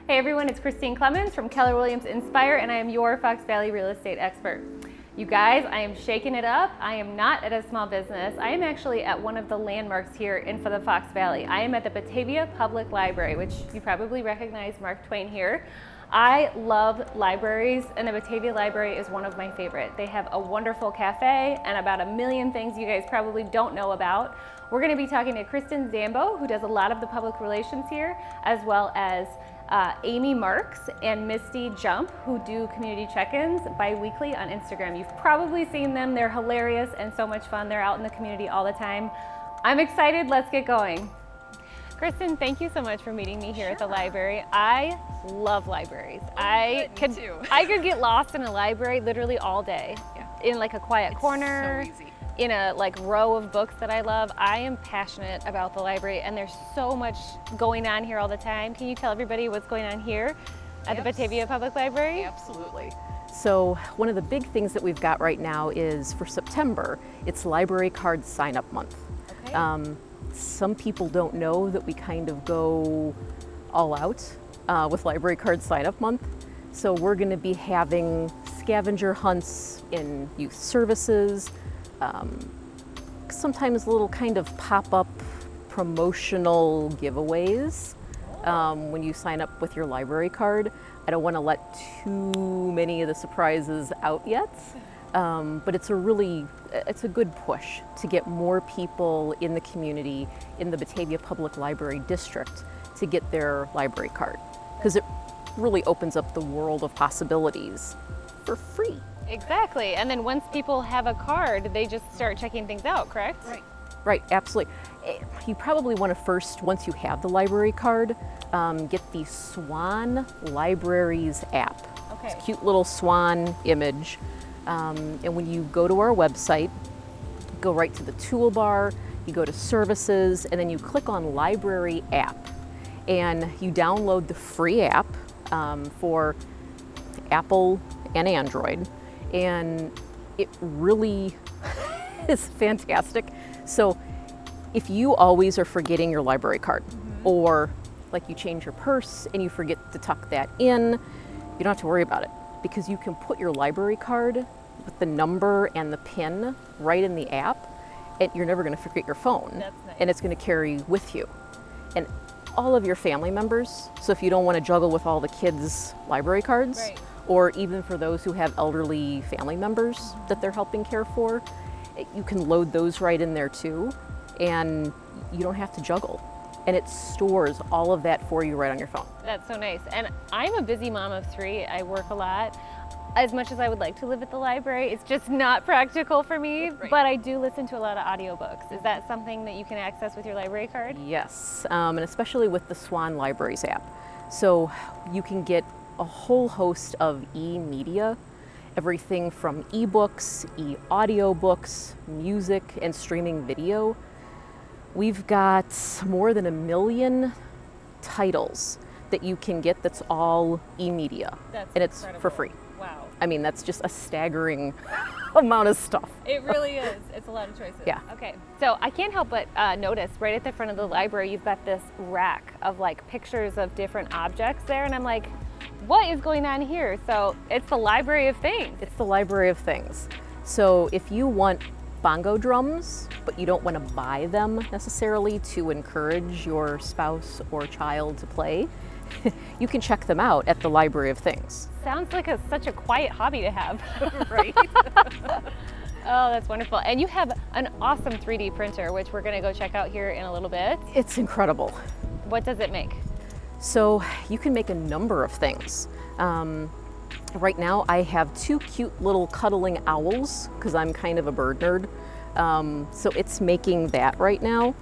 Hey everyone, it's Kristine Clemens from Keller Williams Inspire, and I am your Fox Valley real estate expert. You guys, I am shaking it up. I am not at a small business. I am actually at one of the landmarks here in the Fox Valley. I am at the Batavia Public Library, which you probably recognize Mark Twain here. I love libraries, and the Batavia Library is one of my favorite. They have a wonderful cafe and about a million things you guys probably don't know about. We're going to be talking to Kristen Zambo, who does a lot of the public relations here, as well as Aimee Marx and Misty who do community check-ins bi-weekly on Instagram. You've probably seen them. They're hilarious and so much fun. They're out in the community all the time. I'm excited. Let's get going. Kristen, thank you so much for meeting me here at the library. I love libraries. I could get lost in a library literally all day. In like a quiet corner. So easy. In a row of books that I love. I am passionate about the library, and there's so much going on here all the time. Can you tell everybody what's going on here at the Batavia Public Library? Absolutely. So one of the big things that we've got right now is for September, it's library card sign-up month. Okay. Some people don't know that we kind of go all out with library card sign-up month. So we're going to be having scavenger hunts in youth services, sometimes little kind of pop-up promotional giveaways when you sign up with your library card. I don't want to let too many of the surprises out yet, but it's a good push to get more people in the community, in the Batavia Public Library district, to get their library card, because it really opens up the world of possibilities for free. Exactly, and then once people have a card, they just start checking things out, correct? Right, absolutely. You probably want to first, once you have the library card, get the Swan Libraries app. Okay. It's a cute little swan image. And when you go to our website, go right to the toolbar, you go to services, and then you click on Library app. And you download the free app for Apple and Android. And it really is fantastic. So if you always are forgetting your library card, or like you change your purse and you forget to tuck that in, you don't have to worry about it, because you can put your library card with the number and the PIN right in the app, and you're never going to forget your phone. That's nice. And it's going to carry with you. And all of your family members, so if you don't want to juggle with all the kids' library cards, right, or even for those who have elderly family members that they're helping care for, you can load those right in there too, and you don't have to juggle. And it stores all of that for you right on your phone. That's so nice. And I'm a busy mom of 3. I work a lot. As much as I would like to live at the library, it's just not practical for me, but I do listen to a lot of audiobooks. Is that something that you can access with your library card? Yes, and especially with the Swan Libraries app. So you can get a whole host of e-media, everything from ebooks, e-audiobooks, music, and streaming video. We've got more than 1 million titles that you can get that's all e-media, and it's incredible. For free. Wow. I mean, that's just a staggering amount of stuff. It really is. It's a lot of choices. Yeah. Okay. So I can't help but notice right at the front of the library, you've got this rack of pictures of different objects there, and I'm like, what is going on here? So it's the library of things. It's the library of things. So if you want bongo drums, but you don't want to buy them necessarily to encourage your spouse or child to play, you can check them out at the Library of Things. Sounds like such a quiet hobby to have. Right? Oh, that's wonderful. And you have an awesome 3D printer, which we're going to go check out here in a little bit. It's incredible. What does it make? So you can make a number of things. Right now I have 2 cute little cuddling owls, because I'm kind of a bird nerd. So it's making that right now.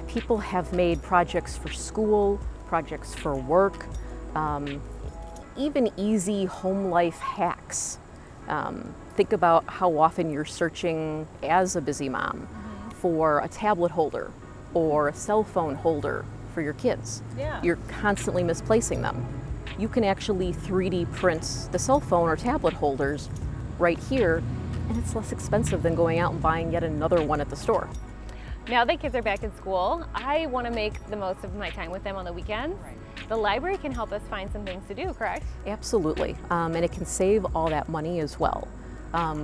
People have made projects for school, projects for work, even easy home life hacks. Think about how often you're searching as a busy mom for a tablet holder or a cell phone holder for your kids. Yeah. You're constantly misplacing them. You can actually 3D print the cell phone or tablet holders right here, and it's less expensive than going out and buying yet another one at the store. Now that kids are back in school, I want to make the most of my time with them on the weekends. Right. the library can help us find some things to do, correct? Absolutely, and it can save all that money as well.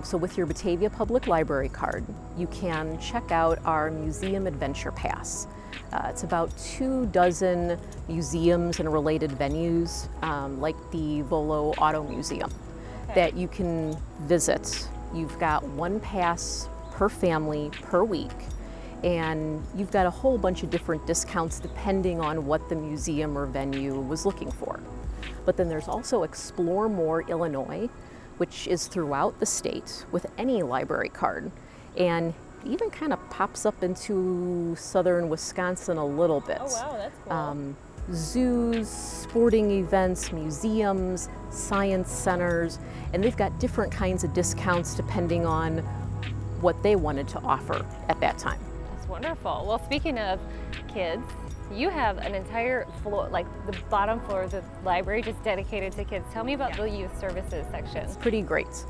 So with your Batavia Public Library card, you can check out our Museum Adventure Pass. It's about 24 museums and related venues, like the Volo Auto Museum, that you can visit. You've got one pass per family per week, and you've got a whole bunch of different discounts depending on what the museum or venue was looking for. But then there's also Explore More Illinois, which is throughout the state with any library card, and even kind of pops up into southern Wisconsin a little bit. Oh wow, that's cool. Zoos, sporting events, museums, science centers, and they've got different kinds of discounts depending on what they wanted to offer at that time. That's wonderful. Well, speaking of kids, you have an entire floor, like the bottom floor of the library, just dedicated to kids. Tell me about the youth services section. It's pretty great.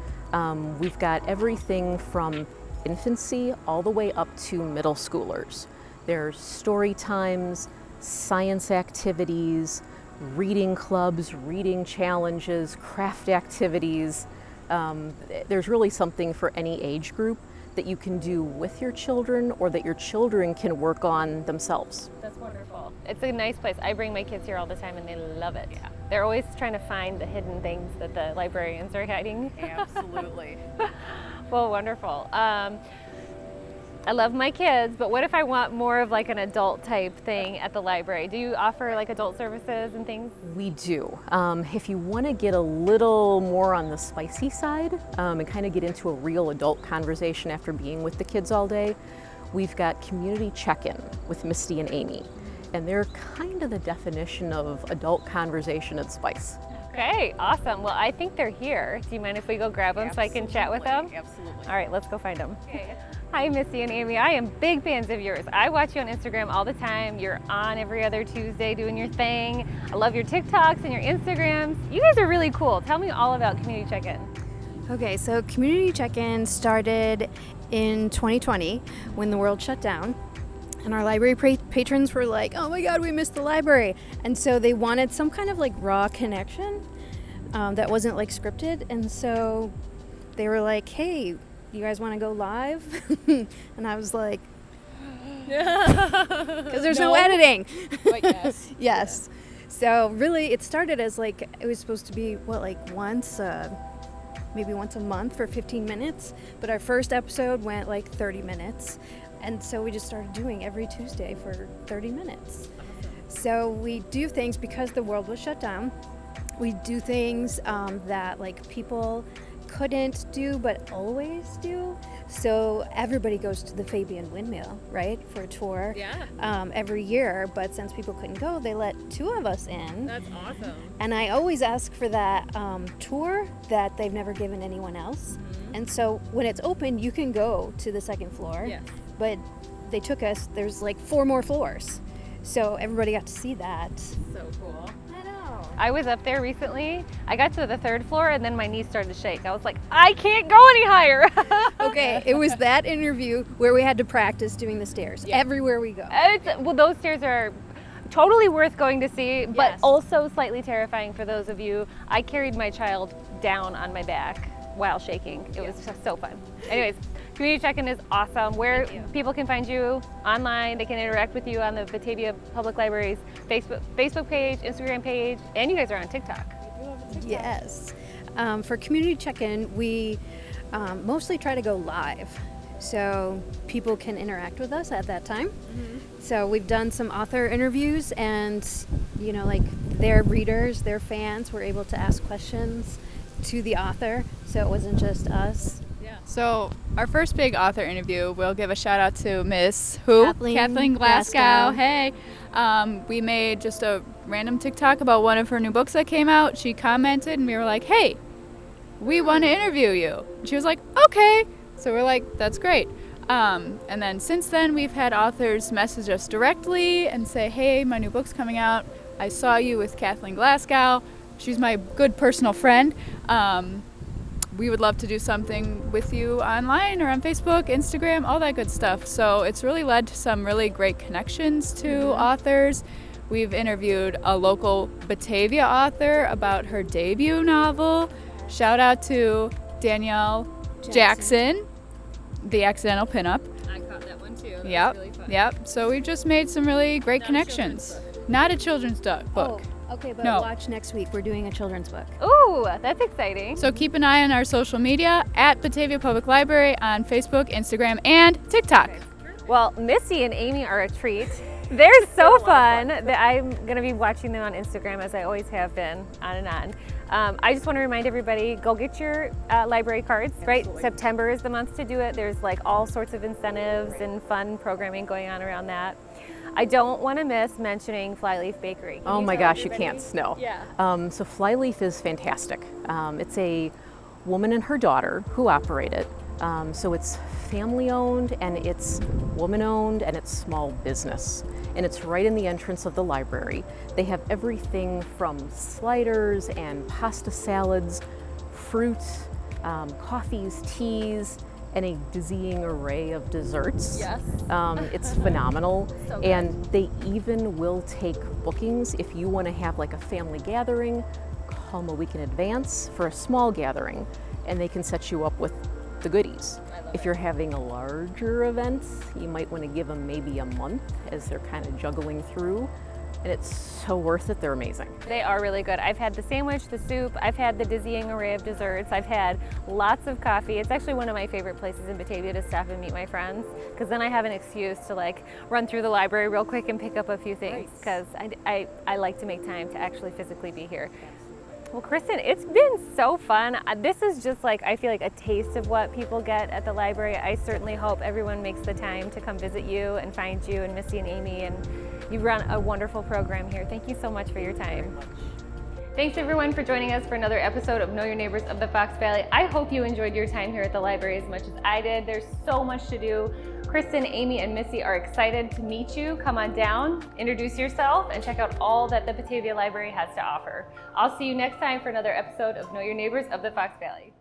We've got everything from infancy all the way up to middle schoolers. There's story times, science activities, reading clubs, reading challenges, craft activities. There's really something for any age group that you can do with your children or that your children can work on themselves. That's wonderful. It's a nice place. I bring my kids here all the time and they love it. Yeah. They're always trying to find the hidden things that the librarians are hiding. Absolutely. Well, wonderful. I love my kids, but what if I want more of like an adult type thing at the library? Do you offer like adult services and things? We do. If you want to get a little more on the spicy side and kind of get into a real adult conversation after being with the kids all day, we've got community check-in with Misty and Aimee, and they're kind of the definition of adult conversation and spice. Okay, awesome. Well, I think they're here. Do you mind if we go grab them so I can chat with them? Absolutely. All right, let's go find them. Okay. Hi, Misty and Aimee. I am big fans of yours. I watch you on Instagram all the time. You're on every other Tuesday doing your thing. I love your TikToks and your Instagrams. You guys are really cool. Tell me all about Community Check-In. Okay, so Community Check-In started in 2020 when the world shut down. And our library patrons were like, oh my God, we missed the library. And so they wanted some kind of like raw connection that wasn't like scripted. And so they were like, hey, you guys want to go live? And I was like, because there's no editing. But yes. Yes. So really it started as like, it was supposed to be maybe once a month for 15 minutes. But our first episode went like 30 minutes. And so we just started doing every Tuesday for 30 minutes. So we do things because the world was shut down. We do things that like people couldn't do but always do. So everybody goes to the Fabian Windmill, right, for a tour every year. But since people couldn't go, they let 2 of us in. That's awesome. And I always ask for that tour that they've never given anyone else. Mm-hmm. And so when it's open, you can go to the second floor. Yes. But they took us, there's like 4 more floors. So everybody got to see that. So cool. I know. I was up there recently. I got to the 3rd floor and then my knees started to shake. I was like, I can't go any higher. Okay, it was that interview where we had to practice doing the stairs everywhere we go. Well, those stairs are totally worth going to see, but also slightly terrifying for those of you. I carried my child down on my back while shaking. It was just so fun. Anyways, Community Check-In is awesome. Where people can find you online, they can interact with you on the Batavia Public Library's Facebook page, Instagram page, and you guys are on TikTok. Yes. For Community Check-In, we mostly try to go live, so people can interact with us at that time. Mm-hmm. So we've done some author interviews, and like their readers, their fans were able to ask questions to the author, so it wasn't just us. So our first big author interview, we'll give a shout out to Miss Kathleen Glasgow. Hey, we made just a random TikTok about one of her new books that came out. She commented and we were like, hey, we want to interview you. And she was like, okay. So we're like, that's great. And then since then we've had authors message us directly and say, hey, my new book's coming out. I saw you with Kathleen Glasgow. She's my good personal friend. We would love to do something with you online or on Facebook, Instagram, all that good stuff. So it's really led to some really great connections to authors. We've interviewed a local Batavia author about her debut novel. Shout out to Danielle Jackson, The Accidental Pinup. I caught that one too. Yep, really fun. Yep. So we've just made some really great connections. Not a children's book. Oh, okay, but No. watch next week. We're doing a children's book. Ooh, that's exciting. So keep an eye on our social media at Batavia Public Library on Facebook, Instagram, and TikTok. Well, Misty and Aimee are a treat. They're so fun that I'm going to be watching them on Instagram, as I always have been, on and on. I just want to remind everybody, go get your library cards, right? September is the month to do it. There's like all sorts of incentives and fun programming going on around that. I don't want to miss mentioning Flyleaf Bakery. Oh my gosh, you can't. No. Yeah. So Flyleaf is fantastic. It's a woman and her daughter who operate it. So it's family owned, and it's woman owned, and it's small business. And it's right in the entrance of the library. They have everything from sliders and pasta salads, fruit, coffees, teas, and a dizzying array of desserts. Yes. It's phenomenal. So good. And they even will take bookings if you want to have like a family gathering. Call them a week in advance for a small gathering, and they can set you up with the goodies. If you're having a larger event, you might want to give them maybe a month as they're kind of juggling through, and it's so worth it. They're amazing. They are really good. I've had the sandwich, the soup, I've had the dizzying array of desserts, I've had lots of coffee. It's actually one of my favorite places in Batavia to stop and meet my friends, because then I have an excuse to like run through the library real quick and pick up a few things, because I like to make time to actually physically be here. Well, Kristen, it's been so fun. This is just like, I feel like a taste of what people get at the library. I certainly hope everyone makes the time to come visit you and find you and Misty and Aimee, and you run a wonderful program here. Thank you so much for your time. Thanks everyone for joining us for another episode of Know Your Neighbors of the Fox Valley. I hope you enjoyed your time here at the library as much as I did. There's so much to do. Kristen, Aimee, and Misty are excited to meet you. Come on down, introduce yourself, and check out all that the Batavia Library has to offer. I'll see you next time for another episode of Know Your Neighbors of the Fox Valley.